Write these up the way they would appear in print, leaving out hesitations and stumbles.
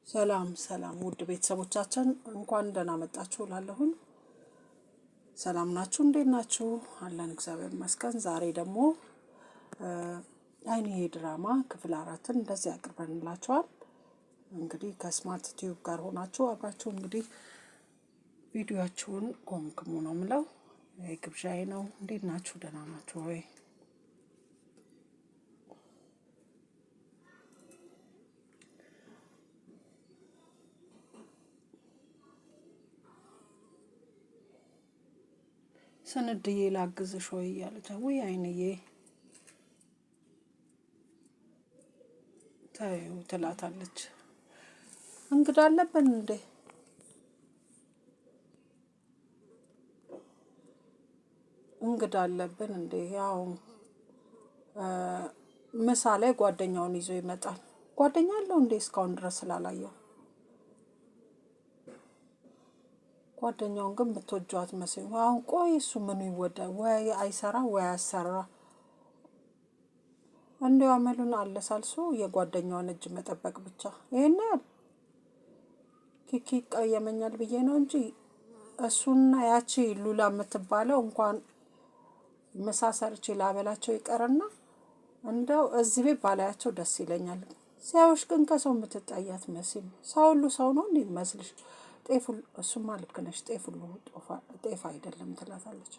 ሰላም ሰላም ውድ ቤተሰቦቻችን እንኳን ደህና መጣችሁ እላለሁኝ። ሰላም ናችሁ? እንዴት ናችሁ? አለን እግዚአብሔር ይመስገን። ዛሬ ደግሞ አይንዬ ድራማ ክፍል 4ን እንደዚህ አቅርበንላችኋል። እንግዲህ ከስማርት ቲዩብ ጋር ሆናችሁ አብራችሁ እንግዲህ ቪዲዮአችሁን ኮምክሙ ነው የምለው። ግብዣዬ ነው። እንዴት ናችሁ? ደህና ናችሁ ወይ? ስንድዬ ላግዝሽ ወይ እያለች ወይ አይንዬ ታዩ ትላታለች። እንግዳ አለብን እንዴ? እንግዳ አለብን እንዴ? ያው ምሳ ላይ ጓደኛውን ይዞ ይመጣል። ጓደኛ አለው እንዴ? እስካሁን ድረስ ስላላየው። ጓደኛውን ግን ብትወጂው አትመስይም። አሁን ቆይ እሱ ምኑ ይወዳ? ወይ አይሰራ ወይ አሰራ። እንዲያው አመሉን አለሳልሶ የጓደኛውን እጅ መጠበቅ ብቻ። ይሄን ያህል ኪኪ ይቀየመኛል ብዬ ነው እንጂ እሱና ያቺ ሉላ የምትባለው እንኳን ምሳ ሰርቼ ላበላቸው ይቀርና እንደው እዚህ ቤት ባላያቸው ደስ ይለኛል። ሲያዩሽ ግን ከሰው የምትጣይ አትመስይም። ሰው ሁሉ ሰው ነው እንዴ ይመስልሽ? ጤፍ ሁሉ እሱማ ልክ ነሽ፣ ጤፍ ሁሉ ጤፍ አይደለም ትላታለች።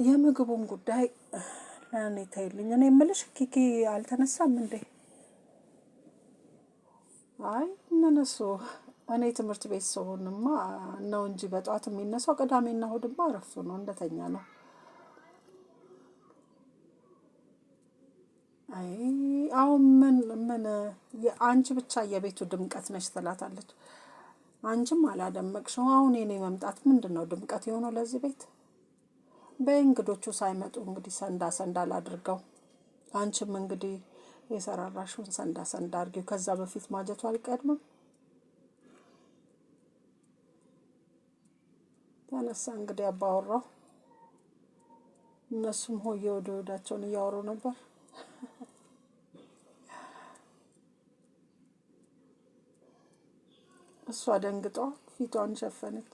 የምግቡን ጉዳይ ለእኔ ተይልኝ። እኔ የምልሽ ኪኪ አልተነሳም እንዴ? አይ ምን እሱ እኔ ትምህርት ቤት ስሆንማ ነው እንጂ በጠዋት የሚነሳው ቅዳሜና እሑድማ እረፍቱ ነው፣ እንደተኛ ነው። አይ አሁን ምን አንቺ ብቻ የቤቱ ድምቀት ነሽ ትላታለች። አንቺም አላደመቅሽው። አሁን የኔ መምጣት ምንድነው ድምቀት የሆነው ለዚህ ቤት? በእንግዶቹ ሳይመጡ እንግዲህ ሰንዳ ላድርገው። አንቺም እንግዲህ የሰራራሽውን ሰንዳ አድርጊው። ከዛ በፊት ማጀቱ አልቀድምም። ተነሳ እንግዲህ አባወራው። እነሱም ሆየ ወደ ወዳቸውን እያወሩ ነበር። እሷ ደንግጧ ፊቷን ሸፈነች።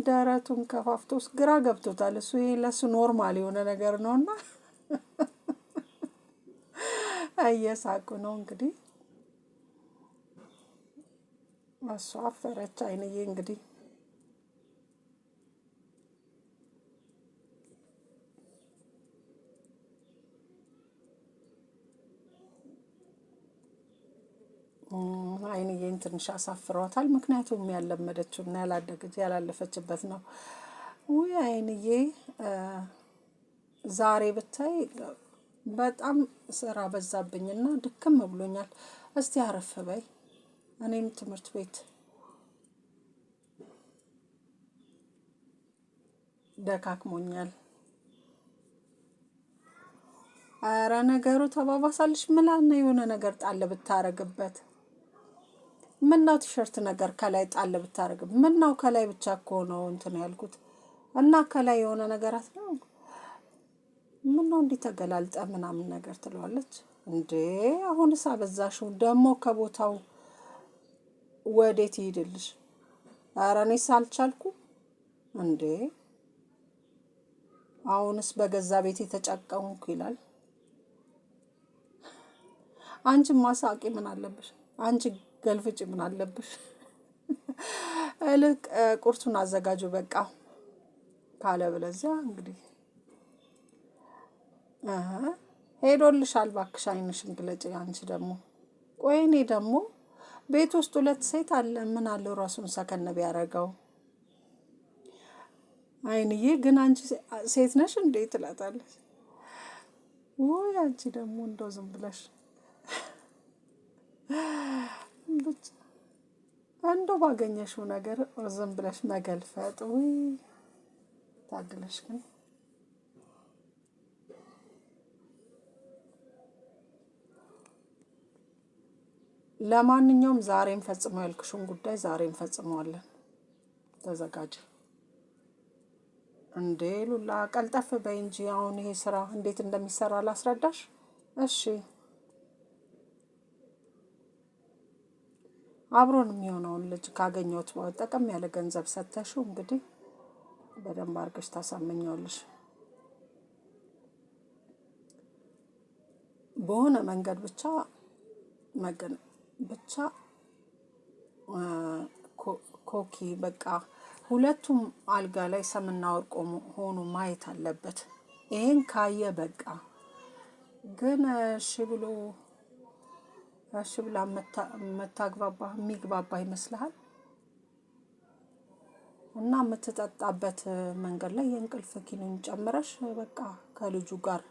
ደረቱን ከፋፍቶስ ግራ ገብቶታል። እሱ ይሄ ለሱ ኖርማል የሆነ ነገር ነውና እየሳቁ ነው እንግዲህ። እሷ አፈረች። አይንዬ እንግዲህ አይንዬን ትንሽ አሳፍሯታል። ምክንያቱም ያለመደችውና ያላለፈችበት ነው። ውይ አይንዬ ዛሬ ብታይ በጣም ስራ በዛብኝና ድክም ብሎኛል። እስቲ አረፍ በይ። እኔም ትምህርት ቤት ደካክሞኛል። አረ ነገሩ ተባባሳልሽ። ምላና የሆነ ነገር ጣል ብታረግበት። ምነው ቲሸርት ነገር ከላይ ጣል ብታረግ። ምነው ከላይ ብቻ እኮ ነው እንትን ያልኩት እና ከላይ የሆነ ነገር አትለው። ምነው እንዲህ ተገላልጠ ምናምን ነገር ትለዋለች። እንዴ አሁንስ አበዛሽው። ደግሞ ከቦታው ወዴት ይሄድልሽ? አረ እኔስ አልቻልኩም እንዴ። አሁንስ በገዛ ቤት የተጨቀሙኩ ይላል። አንቺ ማሳቂ ምን አለብሽ? አንቺ ገልፍጭ ምን አለብሽ? እልቅ ቁርሱን አዘጋጁ በቃ። ካለ ብለዚያ እንግዲህ ሄዶልሻል። እባክሽ አይንሽን ግለጪ። አንቺ ደግሞ ቆይ እኔ ደግሞ ቤት ውስጥ 2 ሴት አለ። ምን አለው ራሱን ሰከነ ቢያረጋው። አይንዬ ግን አንቺ ሴት ነሽ እንዴ ትላታለች። ወይ አንቺ ደግሞ እንደው ዝም ብለሽ ብቻ እንደው ባገኘሽው ነገር ዝም ብለሽ መገልፈጥ። ወይ ታድለሽ ግን። ለማንኛውም ዛሬም ፈጽሞ ያልክሽውን ጉዳይ ዛሬም ፈጽመዋለን። ተዘጋጅ እንዴ ሉላ። ቀልጠፍ በይ እንጂ። አሁን ይሄ ስራ እንዴት እንደሚሰራ ላስረዳሽ። እሺ አብሮን የሚሆነውን ልጅ ካገኘሁት ጠቀም ያለ ገንዘብ ሰተሽው እንግዲህ በደንብ አድርገሽ ታሳምኘዋለሽ። በሆነ መንገድ ብቻ ኮኪ በቃ ሁለቱም አልጋ ላይ ሰምና ወርቅ ሆኖ ማየት አለበት። ይሄን ካየ በቃ ግን እሺ ብላ የሚግባባ ይመስልሃል? እና የምትጠጣበት መንገድ ላይ የእንቅልፍ ኪኒን ጨምረሽ በቃ ከልጁ ጋር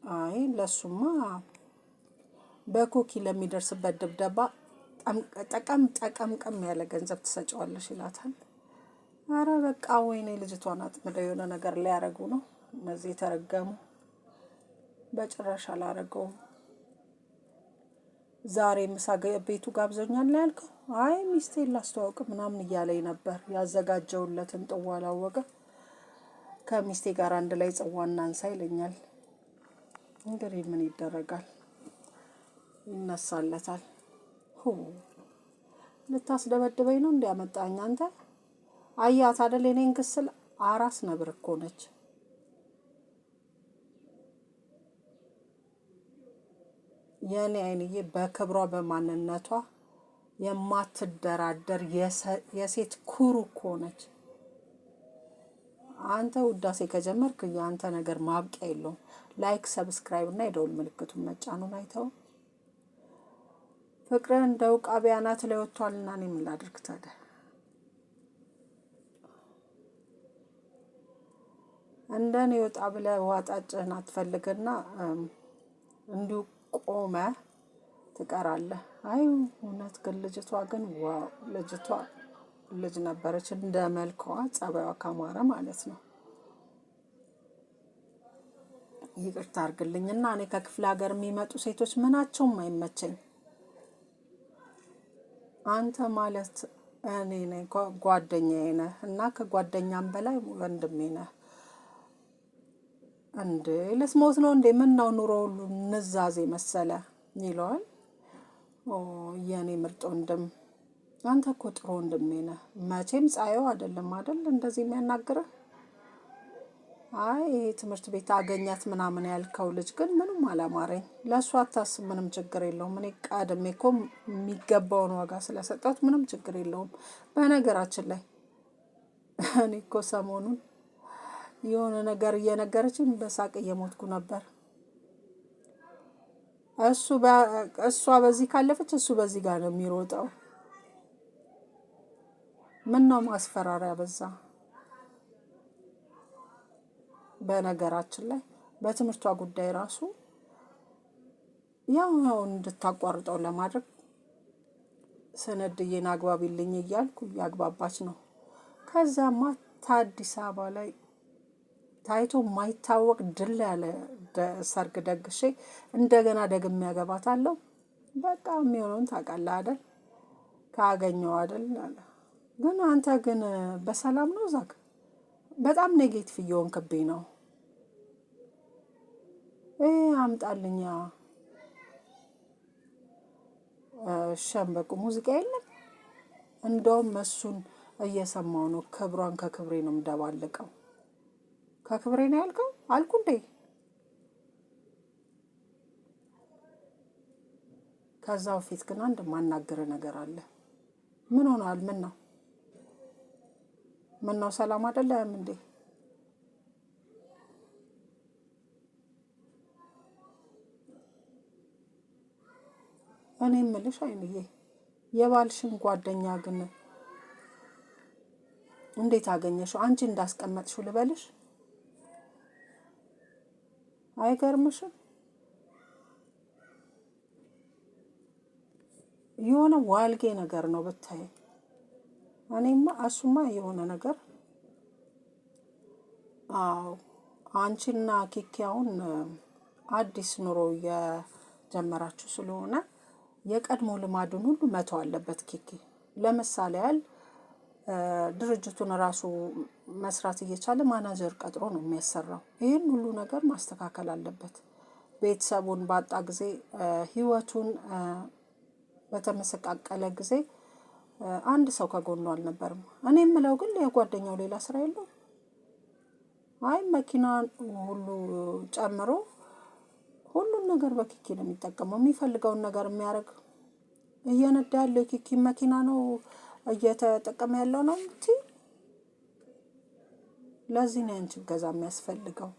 አይ ለሱማ በኮኪ ለሚደርስበት ድብደባ ጠቀም ያለ ገንዘብ ትሰጪዋለሽ ይላታል። አረ በቃ ወይኔ ልጅቷን አጥምደው የሆነ ነገር ሊያረጉ ነው እነዚህ የተረገሙ። በጭራሽ አላረገውም። ዛሬ ምሳ ቤቱ ጋብዘኛል ነው ያልከው? አይ ሚስቴን ላስተዋውቅ ምናምን እያለኝ ነበር። ያዘጋጀውለትን ጥዋ አላወቀ። ከሚስቴ ጋር አንድ ላይ ጽዋ እናንሳ ይለኛል። እንግዲህ ምን ይደረጋል? ይነሳለታል። ልታስደበድበኝ ነው እንዲያመጣኝ አንተ? አያት አይደል የኔን ክስል አራስ ነብር እኮ ነች። የኔ አይንዬ በክብሯ በማንነቷ የማትደራደር የሴት ኩሩ እኮ ነች። አንተ ውዳሴ ከጀመርክ ያንተ ነገር ማብቂያ የለውም። ላይክ፣ ሰብስክራይብ እና የደውል ምልክቱን መጫኑን አይተው። ፍቅርን እንደው ቃቢያናት ላይ ወጥቷልና እኔ ምን ላድርግ ታዲያ? እንደኔ ወጣ ብለህ ዋጣጭህን አትፈልግና እንዲሁ ቆመ ትቀራለህ። አይ እውነት ግን ልጅቷ ግን ዋው ልጅቷ ልጅ ነበረች እንደ መልኳ ጸባይዋ ካማረ ማለት ነው። ይቅርታ አድርግልኝና እኔ ከክፍለ ሀገር የሚመጡ ሴቶች ምናቸውም አይመቸኝ። አንተ ማለት እኔ ነኝ ጓደኛዬ ነህ እና ከጓደኛም በላይ ወንድሜ ነህ። እንዴ ልስሞት ነው እንዴ? ምን ነው ኑሮ ሁሉ ንዛዜ መሰለ ይለዋል። የኔ ምርጥ ወንድም አንተ እኮ ጥሩ ወንድሜ ነህ። መቼም ፀሐይው አይደለም አይደል እንደዚህ የሚያናግርህ? አይ ይሄ ትምህርት ቤት አገኛት ምናምን ያልከው ልጅ ግን ምንም አላማረኝ። ለእሱ አታስብ፣ ምንም ችግር የለውም። እኔ ቀድሜ እኮ የሚገባውን ዋጋ ስለሰጠሁት ምንም ችግር የለውም። በነገራችን ላይ እኔ እኮ ሰሞኑን የሆነ ነገር እየነገረችኝ በሳቅ እየሞትኩ ነበር። እሷ በዚህ ካለፈች እሱ በዚህ ጋር ነው የሚሮጠው። ምን ነው ማስፈራሪያ በዛ። በነገራችን ላይ በትምህርቷ ጉዳይ ራሱ ያው እንድታቋርጠው ለማድረግ ሰነድዬን አግባቢልኝ እያልኩ እያግባባች ነው። ከዛማ አዲስ አበባ ላይ ታይቶ የማይታወቅ ድል ያለ ሰርግ ደግሼ እንደገና ደግሜ ያገባታለሁ። በቃ የሚሆነውን ታውቃለህ አይደል? ካገኘው አይደል አለ። ግን አንተ ግን በሰላም ነው ዛክ? በጣም ኔጌቲቭ እየሆንክብኝ ነው። አምጣልኛ ሸምበቁ ሙዚቃ የለም። እንደውም እሱን እየሰማው ነው። ክብሯን ከክብሬ ነው የምደባልቀው። ከክብሬ ነው ያልከው አልኩ እንዴ? ከዛው ፊት ግን አንድ ማናገር ነገር አለ። ምን ሆኗል? ምን ነው ሰላም አይደለም እንዴ? እኔ የምልሽ አይንዬ የባልሽን ጓደኛ ግን እንዴት አገኘሽው? አንቺ እንዳስቀመጥሽው ልበልሽ? አይገርምሽም? የሆነ ዋልጌ ነገር ነው ብታይ። እኔማ እሱማ የሆነ ነገር አዎ አንቺና ኪኪያውን አዲስ ኑሮ የጀመራችሁ ስለሆነ የቀድሞ ልማዱን ሁሉ መተው አለበት ኪኪ። ለምሳሌ ያህል ድርጅቱን ራሱ መስራት እየቻለ ማናጀር ቀጥሮ ነው የሚያሰራው። ይሄን ሁሉ ነገር ማስተካከል አለበት። ቤተሰቡን ባጣ ጊዜ ህይወቱን በተመሰቃቀለ ጊዜ አንድ ሰው ከጎኑ አልነበርም። እኔ የምለው ግን የጓደኛው ሌላ ስራ የለውም። አይ መኪና ሁሉ ጨምሮ ሁሉን ነገር በኪኪ ነው የሚጠቀመው። የሚፈልገውን ነገር የሚያደርግ እየነዳ ያለው የኪኪ መኪና ነው እየተጠቀመ ያለው ነው እንጂ ለዚህ ነው ያንቺ ገዛ የሚያስፈልገው።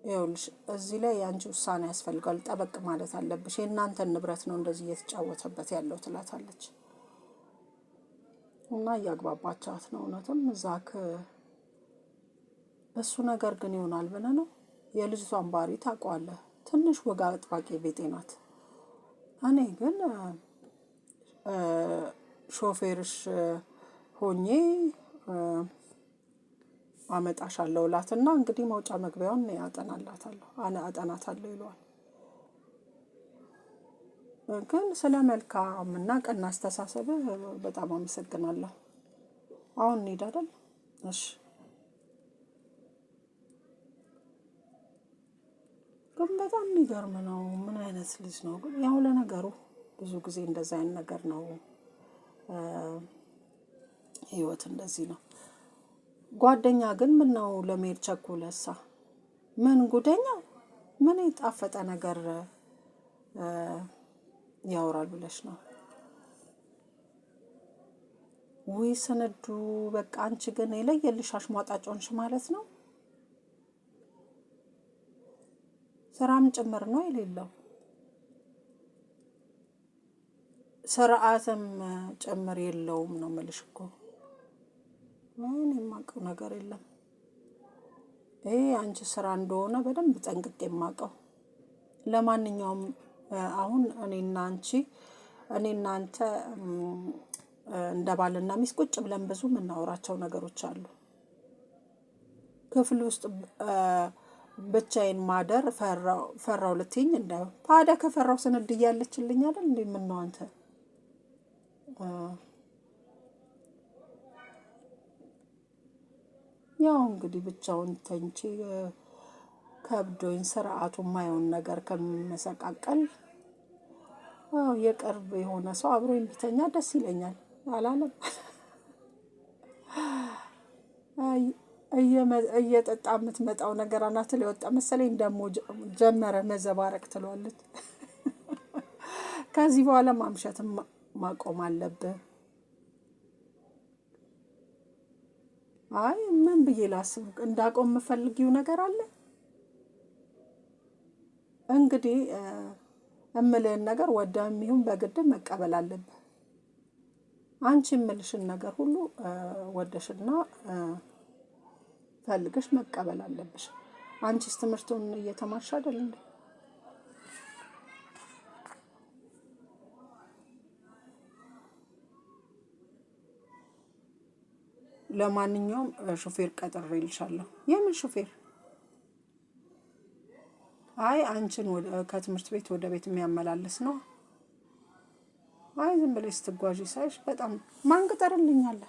ይኸውልሽ እዚህ ላይ ያንቺ ውሳኔ ያስፈልጋል። ጠበቅ ማለት አለብሽ። የእናንተን ንብረት ነው እንደዚህ እየተጫወተበት ያለው ትላታለች። እና እያግባባቻት ነው። እውነትም ዛክ እሱ ነገር ግን ይሆናል ብለህ ነው። የልጅቷን ባህሪ ታውቀዋለህ። ትንሽ ወግ አጥባቂ ቤቴ ናት። እኔ ግን ሾፌርሽ ሆኜ አመጣሻለሁ እላትና እንግዲህ መውጫ መግቢያውን አጠናታለሁ ይለዋል። ግን ስለ መልካም እና ቀና አስተሳሰብህ በጣም አመሰግናለሁ። አሁን እንሂድ አይደል? እሺ። ግን በጣም የሚገርም ነው። ምን አይነት ልጅ ነው ግን? ያው ለነገሩ ብዙ ጊዜ እንደዛ አይነት ነገር ነው። ህይወት እንደዚህ ነው። ጓደኛ ግን ምን ነው ለመሄድ ቸኩለሳ? ምን ጉደኛው ምን የጣፈጠ ነገር ያወራል ብለሽ ነው? ውይ ስንዱ በቃ አንቺ ግን የለየልሽ አሽሟጣጭ ሆንሽ ማለት ነው። ስራም ጭምር ነው የሌለው። ስርዓትም ጭምር የለውም ነው የምልሽ እኮ። ምን የማውቀው ነገር የለም። ይሄ አንቺ ስራ እንደሆነ በደንብ ጠንቅቄ የማውቀው። ለማንኛውም አሁን እኔና አንተ እንደ ባልና ሚስት ቁጭ ብለን ብዙ የምናወራቸው ነገሮች አሉ። ክፍል ውስጥ ብቻዬን ማደር ፈራው ልትይኝ እንዳይሆን። ታዲያ ከፈራው ስንድ እያለችልኝ አይደል እንዴ? ምን ነው አንተ ያው እንግዲህ ብቻውን ተንቺ ከብዶኝ ስርዓቱ የማየውን ነገር ከመሰቃቀል የቅርብ የሆነ ሰው አብሮ የሚተኛ ደስ ይለኛል አላለም? እየጠጣ የምትመጣው ነገር አናት ላይ ወጣ መሰለኝ። ደግሞ ጀመረ መዘባረቅ ትሏለች። ከዚህ በኋላ ማምሸትም ማቆም አለብህ። አይ ምን ብዬ ላስብ? እንዳቆም የምፈልጊው ነገር አለ? እንግዲህ እምልህን ነገር ወደህም ይሁን በግድም መቀበል አለብህ። አንቺ የምልሽን ነገር ሁሉ ወደሽና ፈልገሽ መቀበል አለብሽ። አንቺስ ትምህርቱን እየተማርሽ አይደል እንዴ? ለማንኛውም ሹፌር ቀጥሬልሻለሁ። የምን ሹፌር? አይ አንቺን ከትምህርት ቤት ወደ ቤት የሚያመላልስ ነው። አይ ዝም ብለሽ ስትጓዢ ሳይሽ በጣም ማን ቅጠርልኛል?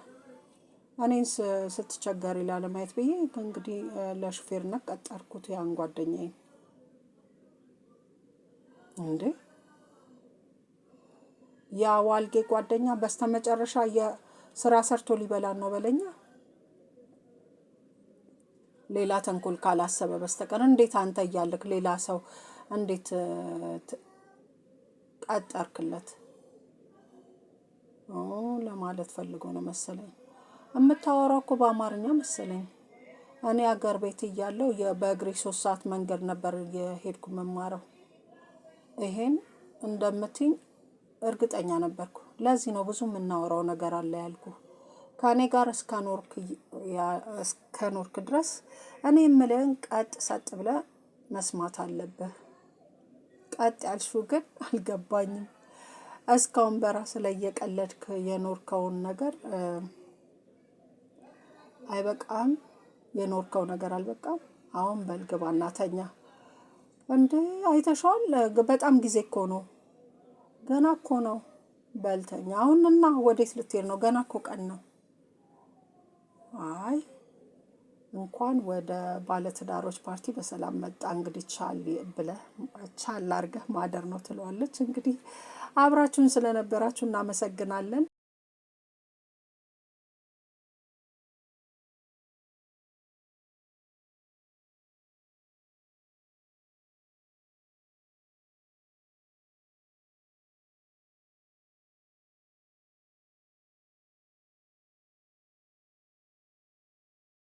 እኔን ስትቸገሪ ላለማየት ብዬ እንግዲህ ለሹፌርነት ቀጠርኩት ያን ጓደኛዬን። እንዴ ያ ዋልጌ ጓደኛ በስተመጨረሻ የስራ ሰርቶ ሊበላን ነው በለኛ። ሌላ ተንኮል ካላሰበ በስተቀር እንዴት አንተ እያለክ ሌላ ሰው እንዴት ቀጠርክለት? ለማለት ፈልጎ ነው መሰለኝ። የምታወራው እኮ በአማርኛ መሰለኝ። እኔ አገር ቤት እያለሁ በእግሬ 3 ሰዓት መንገድ ነበር የሄድኩ መማረው። ይሄን እንደምትኝ እርግጠኛ ነበርኩ። ለዚህ ነው ብዙ የምናወራው ነገር አለ ያልኩ። ከኔ ጋር እስከኖርክ ድረስ እኔ የምልህን ቀጥ ሰጥ ብለህ መስማት አለብህ። ቀጥ ያልሽው ግን አልገባኝም። እስካሁን በራስ ላይ እየቀለድክ የኖርከውን ነገር አይበቃም? የኖርከው ነገር አልበቃም? አሁን በልግባና ተኛ። እንዴ አይተሻል? በጣም ጊዜ እኮ ነው። ገና እኮ ነው። በልተኛ አሁንና ወዴት ልትሄድ ነው? ገና እኮ ቀን ነው። አይ እንኳን ወደ ባለትዳሮች ፓርቲ በሰላም መጣ። እንግዲህ ቻል አድርገህ ማደር ነው ትለዋለች። እንግዲህ አብራችሁን ስለነበራችሁ እናመሰግናለን።